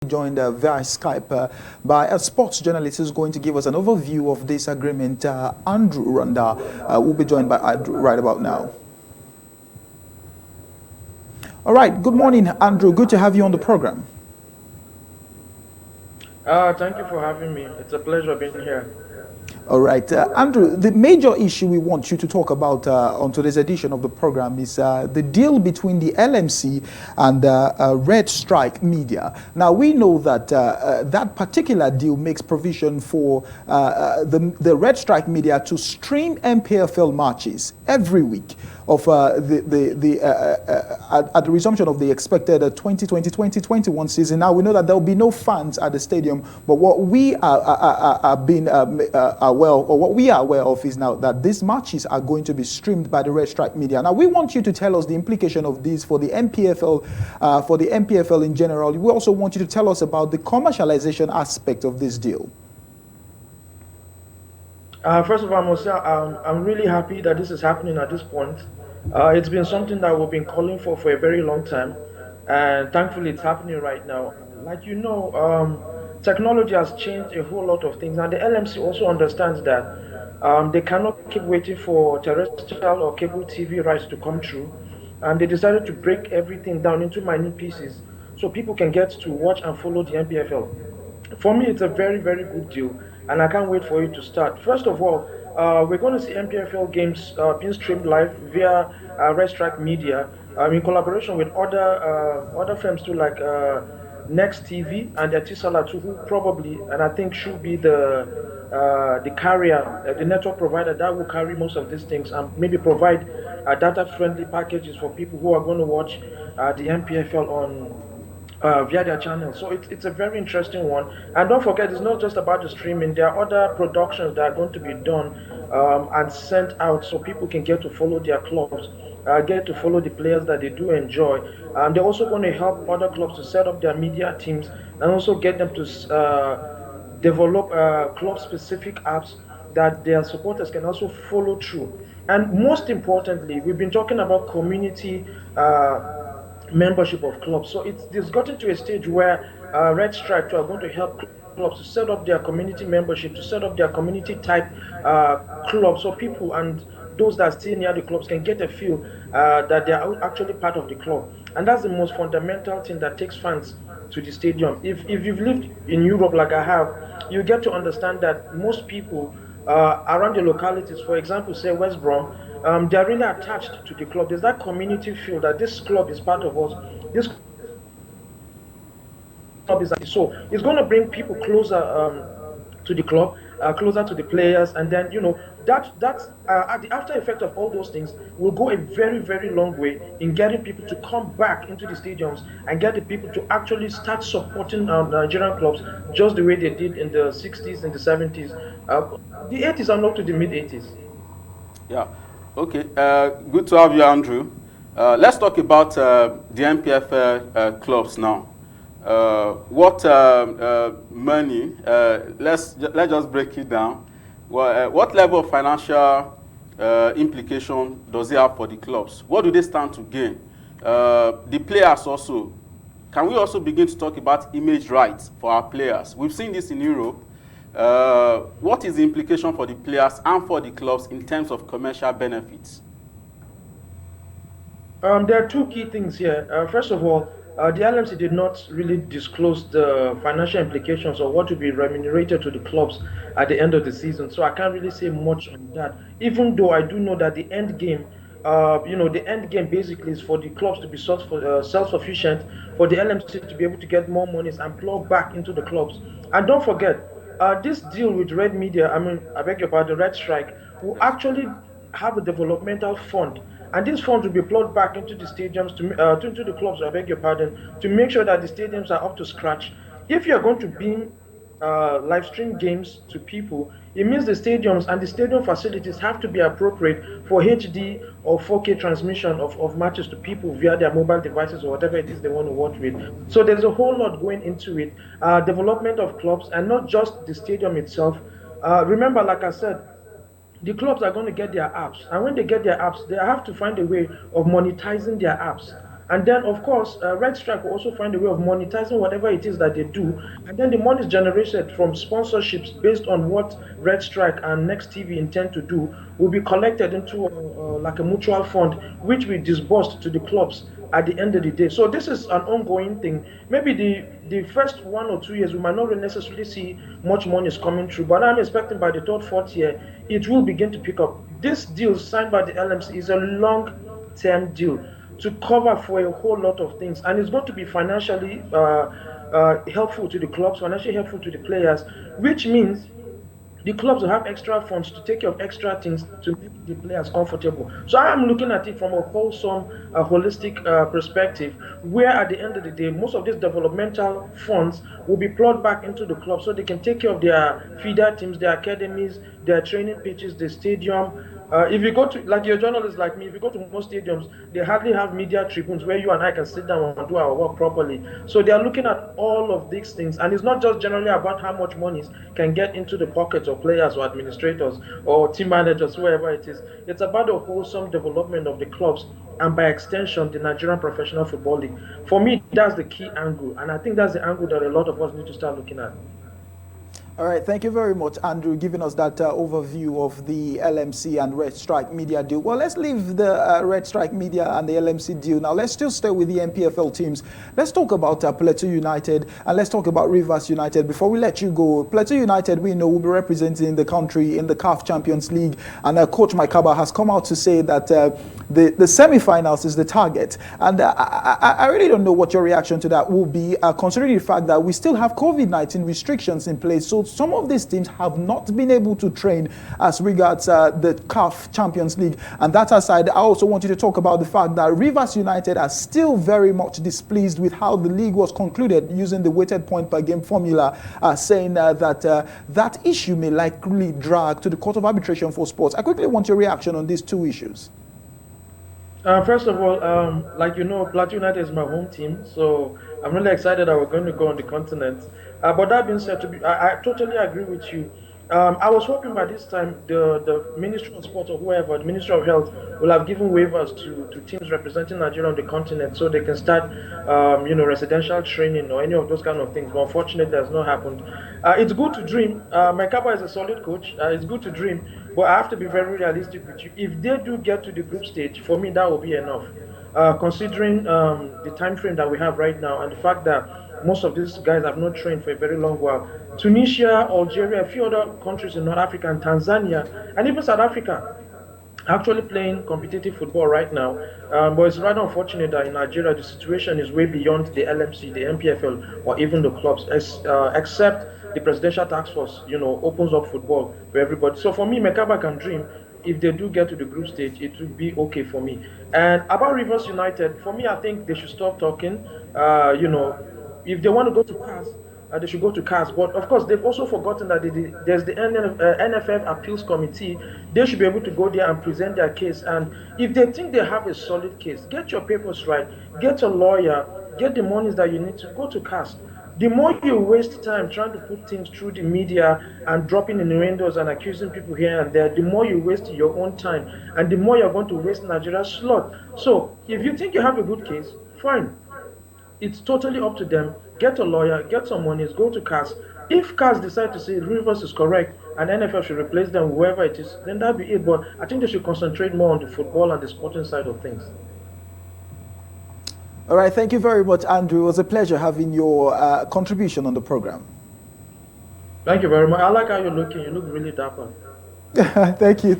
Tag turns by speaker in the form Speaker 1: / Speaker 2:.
Speaker 1: joined via Skype by a sports journalist who's going to give us an overview of this agreement. Andrew Randa will be joined by Andrew right about now. All right, good morning, Andrew. Good to have you on the program.
Speaker 2: Thank you for having me. It's a pleasure being here.
Speaker 1: All right, Andrew, the major issue we want you to talk about on today's edition of the program is the deal between the LMC and Red Strike Media. Now, we know that that particular deal makes provision for the Red Strike Media to stream NPFL matches every week of at the resumption of the expected 2020-2021 season. Now, we know that there will be no fans at the stadium, but what we are aware of is now that these matches are going to be streamed by the Red Strike Media. Now, we want you to tell us the implication of this for the NPFL in general. We also want you to tell us about the commercialization aspect of this deal.
Speaker 2: First of all, I must say I'm really happy that this is happening at this point. It's been something that we've been calling for a very long time, and thankfully it's happening right now. Like technology has changed a whole lot of things, and the LMC also understands that they cannot keep waiting for terrestrial or cable TV rights to come through, and they decided to break everything down into minute pieces so people can get to watch and follow the NPFL. For me, it's a very, very good deal, and I can't wait for it to start. First of all, we're going to see NPFL games being streamed live via Red Strike Media in collaboration with other firms too, like Next TV and Etisala too, who probably and I think should be the carrier, the network provider that will carry most of these things and maybe provide data-friendly packages for people who are going to watch the NPFL on via their channel. So it's a very interesting one. And don't forget, it's not just about the streaming. There are other productions that are going to be done and sent out so people can get to follow their clubs, get to follow the players that they do enjoy. They're also going to help other clubs to set up their media teams and also get them to develop club-specific apps that their supporters can also follow through. And most importantly, we've been talking about community membership of clubs. So it's gotten to a stage where Red Stripe are going to help clubs to set up their community membership, to set up their community type club, so people and those that stay near the clubs can get a feel that they are actually part of the club. And that's the most fundamental thing that takes fans to the stadium. If you've lived in Europe like I have, you get to understand that most people around the localities, for example, say West Brom, they're really attached to the club. There's that community feel that this club is part of us. This club is so it's going to bring people closer to the club, closer to the players, and then that's the after effect of all those things will go a very, very long way in getting people to come back into the stadiums and get the people to actually start supporting Nigerian clubs just the way they did in the 60s and the 70s, the 80s and up to the mid 80s.
Speaker 3: Yeah. Okay, good to have you, Andrew. Let's talk about the NPFL clubs now. What money? Let's just break it down. Well, what level of financial implication does it have for the clubs? What do they stand to gain? The players also. Can we also begin to talk about image rights for our players? We've seen this in Europe. What is the implication for the players and for the clubs in terms of commercial benefits?
Speaker 2: There are two key things here. First of all, the LMC did not really disclose the financial implications of what will be remunerated to the clubs at the end of the season, so I can't really say much on that. Even though I do know that the end game, the end game basically is for the clubs to be self-sufficient, for the LMC to be able to get more monies and plug back into the clubs. And don't forget, this deal with Red Media, I beg your pardon, Red Strike, will actually have a developmental fund. And these funds will be plugged back into the stadiums, into the clubs, I beg your pardon, to make sure that the stadiums are up to scratch. If you're going to beam live stream games to people, it means the stadiums and the stadium facilities have to be appropriate for HD or 4K transmission of matches to people via their mobile devices or whatever it is they want to watch with. So there's a whole lot going into it. Development of clubs and not just the stadium itself. Remember, like I said, the clubs are going to get their apps, and when they get their apps, they have to find a way of monetizing their apps. And then, of course, Red Strike will also find a way of monetizing whatever it is that they do. And then the money is generated from sponsorships based on what Red Strike and Next TV intend to do will be collected into like a mutual fund, which we disbursed to the clubs at the end of the day. So this is an ongoing thing. Maybe the first 1 or 2 years we might not really necessarily see much money is coming through, but I'm expecting by the third, fourth year it will begin to pick up. This deal signed by the LMC is a long-term deal to cover for a whole lot of things, and it's going to be financially helpful to the clubs, financially helpful to the players, which means the clubs will have extra funds to take care of extra things to make the players comfortable. So I'm looking at it from a wholesome, holistic perspective, where at the end of the day, most of these developmental funds will be plugged back into the club so they can take care of their feeder teams, their academies, their training pitches, the stadium. If you go to, like you're a journalist like me, if you go to most stadiums, they hardly have media tribunes where you and I can sit down and do our work properly. So they are looking at all of these things. And it's not just generally about how much money can get into the pockets of players or administrators or team managers, whoever it is. It's about the wholesome development of the clubs and by extension, the Nigerian Professional Football League. For me, that's the key angle. And I think that's the angle that a lot of us need to start looking at.
Speaker 1: All right, thank you very much, Andrew, giving us that overview of the LMC and Red Strike Media deal. Well, let's leave the Red Strike Media and the LMC deal. Now, let's still stay with the NPFL teams. Let's talk about Plateau United and let's talk about Rivers United. Before we let you go, Plateau United, we know, will be representing the country in the CAF Champions League. And Coach Maikaba has come out to say that the semi-finals is the target. And I really don't know what your reaction to that will be, considering the fact that we still have COVID-19 restrictions in place. So some of these teams have not been able to train as regards the CAF Champions League. And that aside, I also want you to talk about the fact that Rivers United are still very much displeased with how the league was concluded using the weighted point per game formula, saying that that issue may likely drag to the Court of Arbitration for Sports. I quickly want your reaction on these two issues.
Speaker 2: First of all, like you know, Plateau United is my home team, so I'm really excited that we're going to go on the continent. But that being said, I totally agree with you. I was hoping by this time the Ministry of Sport or whoever, the Ministry of Health, will have given waivers to teams representing Nigeria on the continent so they can start, residential training or any of those kind of things. But unfortunately, that's not happened. It's good to dream. Maikaba is a solid coach. It's good to dream, but I have to be very realistic with you. If they do get to the group stage, for me, that will be enough. Considering the time frame that we have right now and the fact that most of these guys have not trained for a very long while. Tunisia, Algeria, a few other countries in North Africa, and Tanzania, and even South Africa actually playing competitive football right now. But it's rather unfortunate that in Nigeria the situation is way beyond the LMC, the NPFL, or even the clubs, except the Presidential Task Force, opens up football for everybody. So for me, Maikaba can dream. If they do get to the group stage, it will be okay for me. And about Rivers United, for me, I think they should stop talking. If they want to go to CAS, they should go to CAS. But of course, they've also forgotten that there's the NFF Appeals Committee. They should be able to go there and present their case. And if they think they have a solid case, get your papers right, get a lawyer, get the monies that you need to go to CAS. The more you waste time trying to put things through the media and dropping innuendos and accusing people here and there, the more you waste your own time and the more you're going to waste Nigeria's slot. So if you think you have a good case, fine. It's totally up to them. Get a lawyer, get some monies, go to CAS. If CAS decide to say Rivers is correct and NFF should replace them, whoever it is, then that'll be it. But I think they should concentrate more on the football and the sporting side of things.
Speaker 1: All right, thank you very much, Andrew. It was a pleasure having your contribution on the program.
Speaker 2: Thank you very much. I like how you're looking. You look really dapper.
Speaker 1: Thank you.